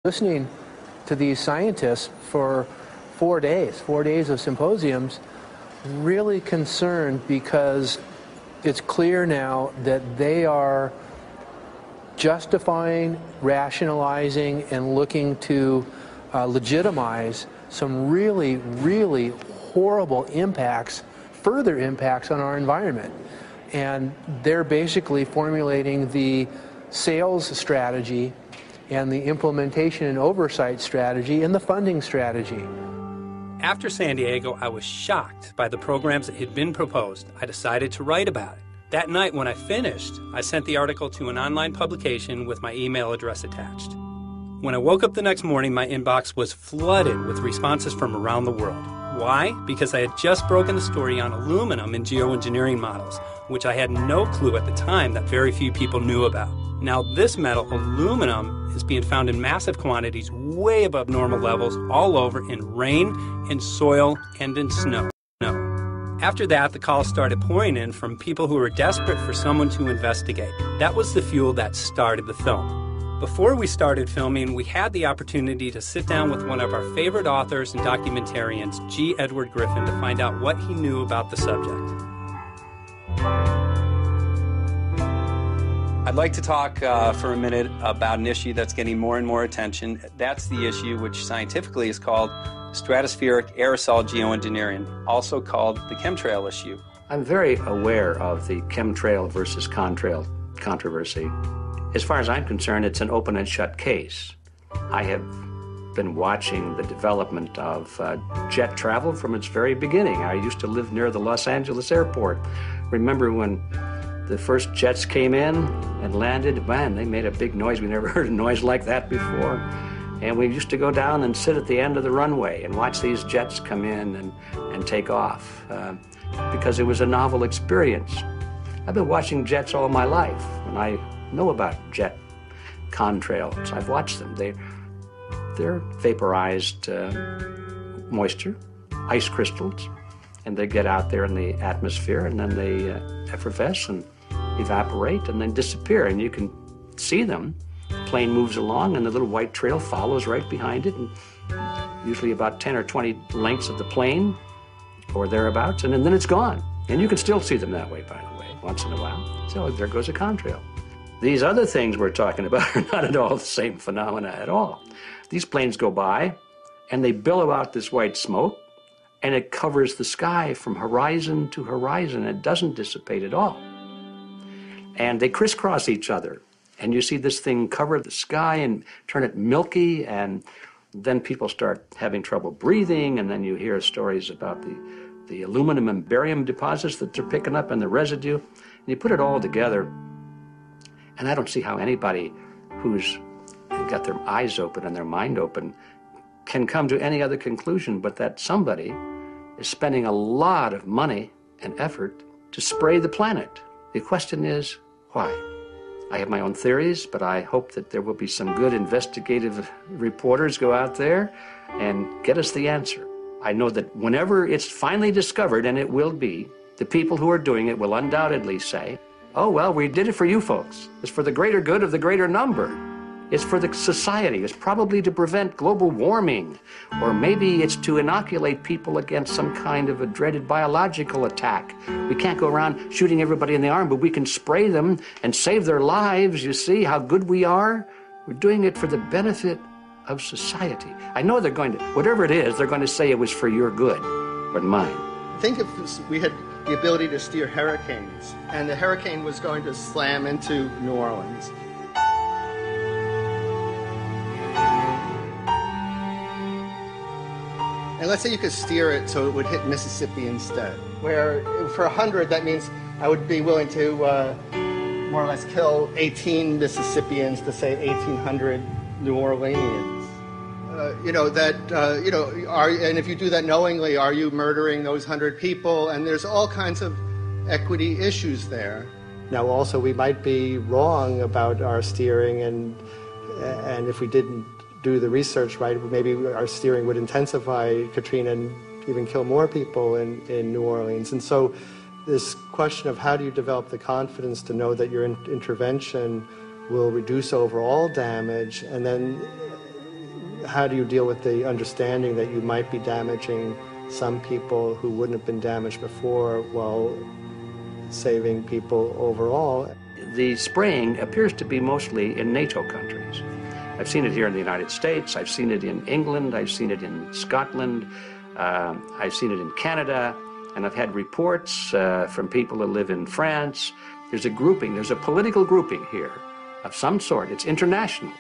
Listening to these scientists for 4 days of symposiums, really concerned because it's clear now that they are justifying, rationalizing, and looking to legitimize some really, really horrible impacts, further impacts on our environment. And they're basically formulating the sales strategy and the implementation and oversight strategy and the funding strategy. After San Diego, I was shocked by the programs that had been proposed. I decided to write about it. That night when I finished, I sent the article to an online publication with my email address attached. When I woke up the next morning, my inbox was flooded with responses from around the world. Why? Because I had just broken the story on aluminum in geoengineering models, which I had no clue at the time that very few people knew about. Now this metal, aluminum, is being found in massive quantities way above normal levels all over in rain, in soil, and in snow. After that, the calls started pouring in from people who were desperate for someone to investigate. That was the fuel that started the film. Before we started filming, we had the opportunity to sit down with one of our favorite authors and documentarians, G. Edward Griffin, to find out what he knew about the subject. I'd like to talk for a minute about an issue that's getting more and more attention. That's the issue which scientifically is called stratospheric aerosol geoengineering, also called the chemtrail issue. I'm very aware of the chemtrail versus contrail controversy. As far as I'm concerned, it's an open and shut case. I have been watching the development of jet travel from its very beginning. I used to live near the Los Angeles airport. Remember when the first jets came in and landed? Man, they made a big noise. We never heard a noise like that before. And we used to go down and sit at the end of the runway and watch these jets come in and take off because it was a novel experience. I've been watching jets all my life, and I know about jet contrails. I've watched them. They're vaporized moisture, ice crystals, and they get out there in the atmosphere, and then they effervesce and evaporate and then disappear, and you can see them. The plane moves along, and the little white trail follows right behind it, and usually about 10 or 20 lengths of the plane or thereabouts, and then it's gone. And you can still see them that way, by the way, once in a while. So there goes a contrail. These other things we're talking about are not at all the same phenomena at all. These planes go by, and they billow out this white smoke, and it covers the sky from horizon to horizon. It doesn't dissipate at all. And they crisscross each other, and you see this thing cover the sky and turn it milky, and then people start having trouble breathing, and then you hear stories about the aluminum and barium deposits that they're picking up and the residue. And you put it all together, and I don't see how anybody who's got their eyes open and their mind open can come to any other conclusion but that somebody is spending a lot of money and effort to spray the planet. The question is, why? I have my own theories, but I hope that there will be some good investigative reporters go out there and get us the answer. I know that whenever it's finally discovered, and it will be, the people who are doing it will undoubtedly say, oh, well, we did it for you folks. It's for the greater good of the greater number. It's for the society. It's probably to prevent global warming. Or maybe it's to inoculate people against some kind of a dreaded biological attack. We can't go around shooting everybody in the arm, but we can spray them and save their lives. You see how good we are? We're doing it for the benefit of society. I know they're going to, whatever it is, they're going to say it was for your good, but mine. Think if we had the ability to steer hurricanes, and the hurricane was going to slam into New Orleans. And let's say you could steer it so it would hit Mississippi instead, where for 100, that means I would be willing to more or less kill 18 Mississippians to say 1,800 New Orleanians. And if you do that knowingly, are you murdering those 100 people? And there's all kinds of equity issues there. Now, also, we might be wrong about our steering, and if we didn't do the research right, maybe our steering would intensify Katrina and even kill more people in New Orleans. And so this question of how do you develop the confidence to know that your intervention will reduce overall damage, and then how do you deal with the understanding that you might be damaging some people who wouldn't have been damaged before while saving people overall? The spraying appears to be mostly in NATO countries. I've seen it here in the United States, I've seen it in England, I've seen it in Scotland, I've seen it in Canada, and I've had reports from people who live in France. There's a grouping, there's a political grouping here of some sort. It's international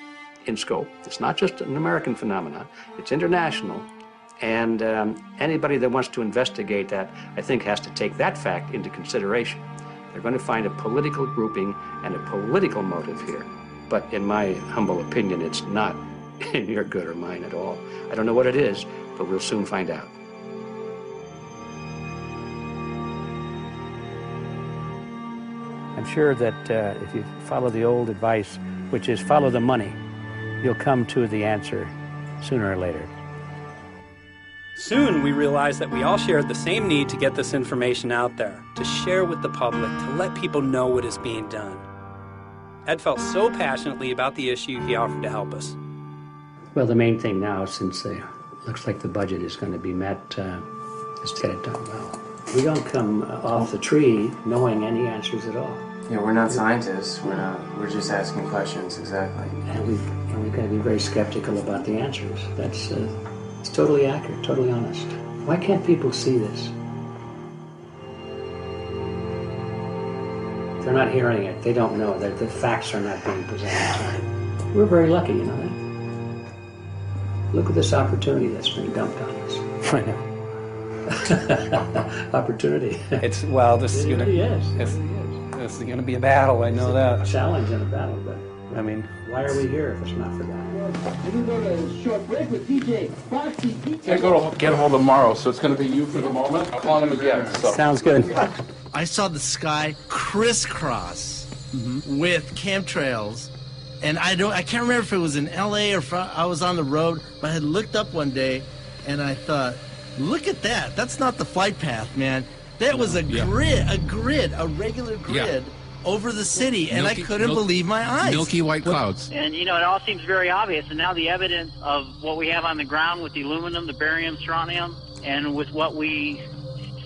in scope. It's not just an American phenomenon, it's international. And anybody that wants to investigate that, I think, has to take that fact into consideration. They're going to find a political grouping and a political motive here. But in my humble opinion, it's not in your good or mine at all. I don't know what it is, but we'll soon find out. I'm sure that if you follow the old advice, which is follow the money, you'll come to the answer sooner or later. Soon we realized that we all shared the same need to get this information out there, to share with the public, to let people know what is being done. Ed felt so passionately about the issue, he offered to help us. Well, the main thing now, since it looks like the budget is going to be met, is to get it done well. We don't come off the tree knowing any answers at all. Yeah, we're not scientists. We're just asking questions, exactly. And we've got to be very skeptical about the answers. That's it's totally accurate, totally honest. Why can't people see this? They're not hearing it. They don't know that the facts are not being presented to them. We're very lucky, you know that. Look at this opportunity that's being dumped on us. I know. Opportunity. This is going to this is going to be a battle. I know that. A challenge and a battle, but I mean, why are we here if it's not for that? I go to get a hold of Morrow, so it's going to be you for the moment. I'll call him again. So. Sounds good. I saw the sky crisscross with chemtrails, and I can't remember if it was in LA or I was on the road, but I had looked up one day, and I thought, look at that. That's not the flight path, man. That was a regular grid over the city, and I couldn't believe my eyes. Milky white clouds. And, it all seems very obvious. And now the evidence of what we have on the ground with the aluminum, the barium, strontium, and with what we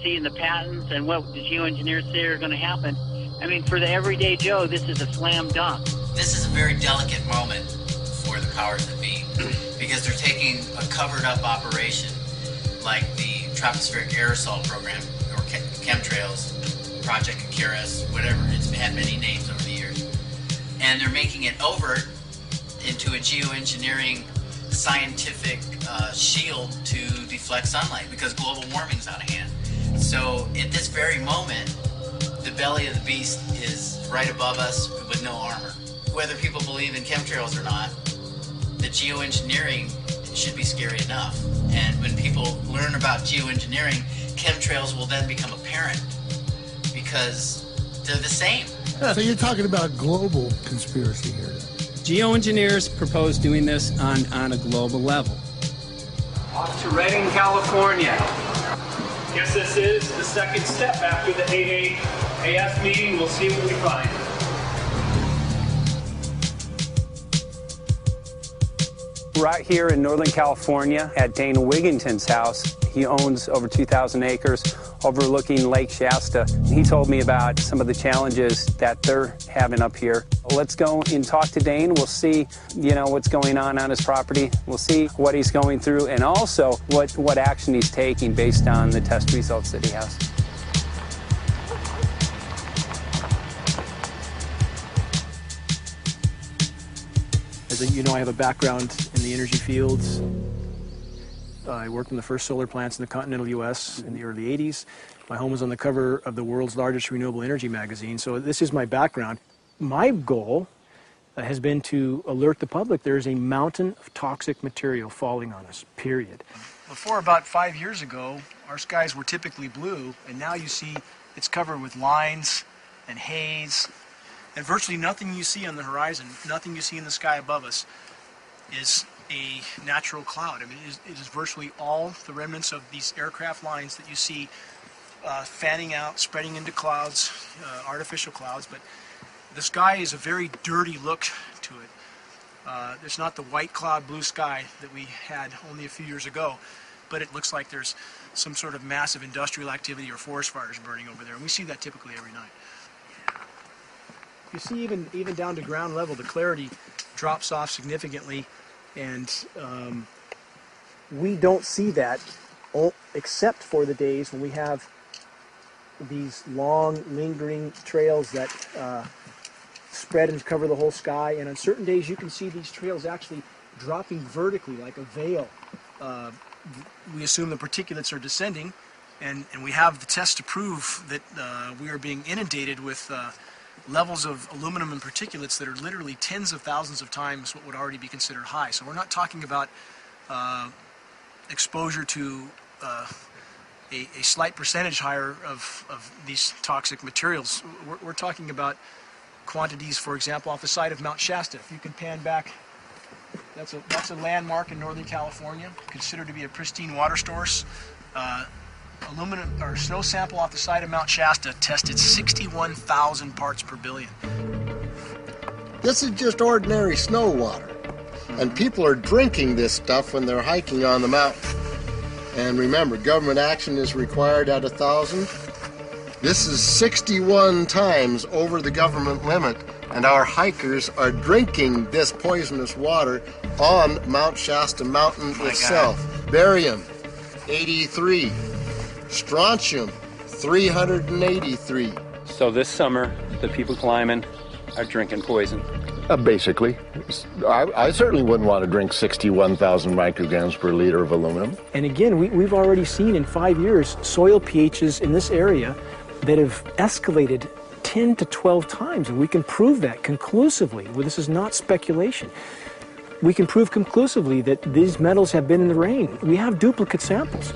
see in the patents and what the geoengineers say are going to happen, I mean, for the everyday Joe, this is a slam dunk. This is a very delicate moment for the powers that be, because they're taking a covered-up operation like the tropospheric aerosol program, or chemtrails, Project Icarus, whatever. It's had many names over the years. And they're making it overt into a geoengineering scientific shield to deflect sunlight, because global warming's out of hand. So at this very moment, the belly of the beast is right above us with no armor. Whether people believe in chemtrails or not, the geoengineering should be scary enough. And when people learn about geoengineering, chemtrails will then become apparent, because they're the same. So you're talking about global conspiracy here. Geoengineers propose doing this on a global level. Off to Redding, California. Guess this is the second step after the AAAS meeting. We'll see what we find. Right here in Northern California at Dane Wigington's house. He owns over 2,000 acres overlooking Lake Shasta. He told me about some of the challenges that they're having up here. Let's go and talk to Dane. We'll see, what's going on his property. We'll see what he's going through, and also what action he's taking based on the test results that he has. As you know, I have a background in the energy fields. I worked in the first solar plants in the continental U.S. in the early 80s. My home was on the cover of the world's largest renewable energy magazine, so this is my background. My goal has been to alert the public there is a mountain of toxic material falling on us, period. Before about 5 years ago, our skies were typically blue, and now you see it's covered with lines and haze, and virtually nothing you see on the horizon, nothing you see in the sky above us is a natural cloud. I mean, it is virtually all the remnants of these aircraft lines that you see fanning out, spreading into clouds, artificial clouds. But the sky is a very dirty look to it. It's not the white cloud blue sky that we had only a few years ago, but it looks like there's some sort of massive industrial activity or forest fires burning over there, and we see that typically every night. You see even down to ground level, the clarity drops off significantly, and we don't see that except for the days when we have these long, lingering trails that spread and cover the whole sky, and on certain days you can see these trails actually dropping vertically like a veil. We assume the particulates are descending, and we have the test to prove that we are being inundated with levels of aluminum and particulates that are literally tens of thousands of times what would already be considered high. So we're not talking about exposure to a slight percentage higher of these toxic materials. We're talking about quantities, for example, off the side of Mount Shasta. If you can pan back, that's a landmark in Northern California, considered to be a pristine water source. Aluminum or snow sample off the side of Mount Shasta tested 61,000 parts per billion. This is just ordinary snow water, and people are drinking this stuff when they're hiking on the mountain. And remember, government action is required at 1,000. This is 61 times over the government limit, and our hikers are drinking this poisonous water on Mount Shasta Mountain itself. God. Barium, 83. Strontium, 383. So this summer, the people climbing are drinking poison. Basically. I certainly wouldn't want to drink 61,000 micrograms per liter of aluminum. And again, we've already seen in 5 years soil pHs in this area that have escalated 10 to 12 times, and we can prove that conclusively. Well, this is not speculation. We can prove conclusively that these metals have been in the rain. We have duplicate samples.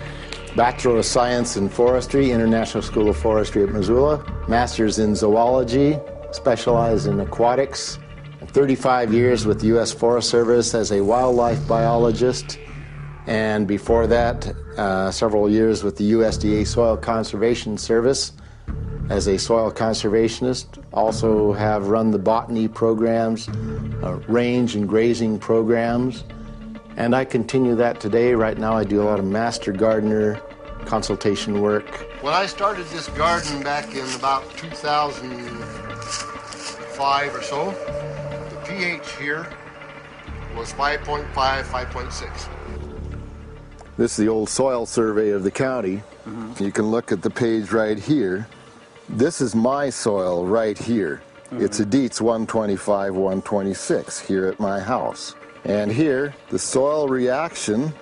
Bachelor of Science in Forestry, International School of Forestry at Missoula. Master's in Zoology, specialized in aquatics. 35 years with the U.S. Forest Service as a wildlife biologist. And before that, several years with the USDA Soil Conservation Service as a soil conservationist. Also have run the botany programs, range and grazing programs. And I continue that today. Right now I do a lot of master gardener consultation work. When I started this garden back in about 2005 or so, the pH here was 5.5, 5.6. This is the old soil survey of the county. You can look at the page right here. This is my soil right here. It's a Dietz 125, 126 here at my house. And here, the soil reaction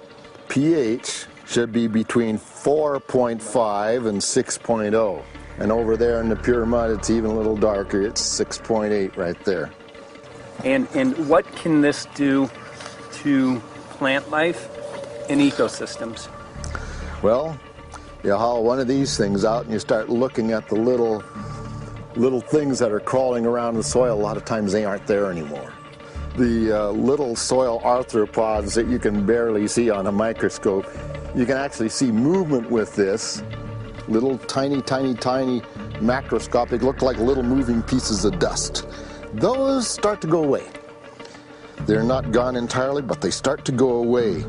pH should be between 4.5 and 6.0. And over there in the pure mud, it's even a little darker. It's 6.8 right there. And what can this do to plant life and ecosystems? Well, you haul one of these things out and you start looking at the little things that are crawling around the soil. A lot of times they aren't there anymore. The little soil arthropods that you can barely see on a microscope, you can actually see movement with this. Little tiny macroscopic, look like little moving pieces of dust. Those start to go away. They're not gone entirely, but they start to go away.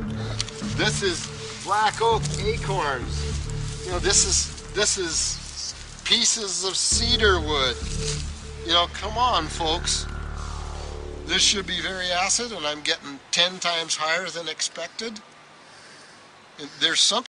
This is black oak acorns. You know, this is pieces of cedar wood. You know, come on, folks. This should be very acid, and I'm getting 10 times higher than expected. There's something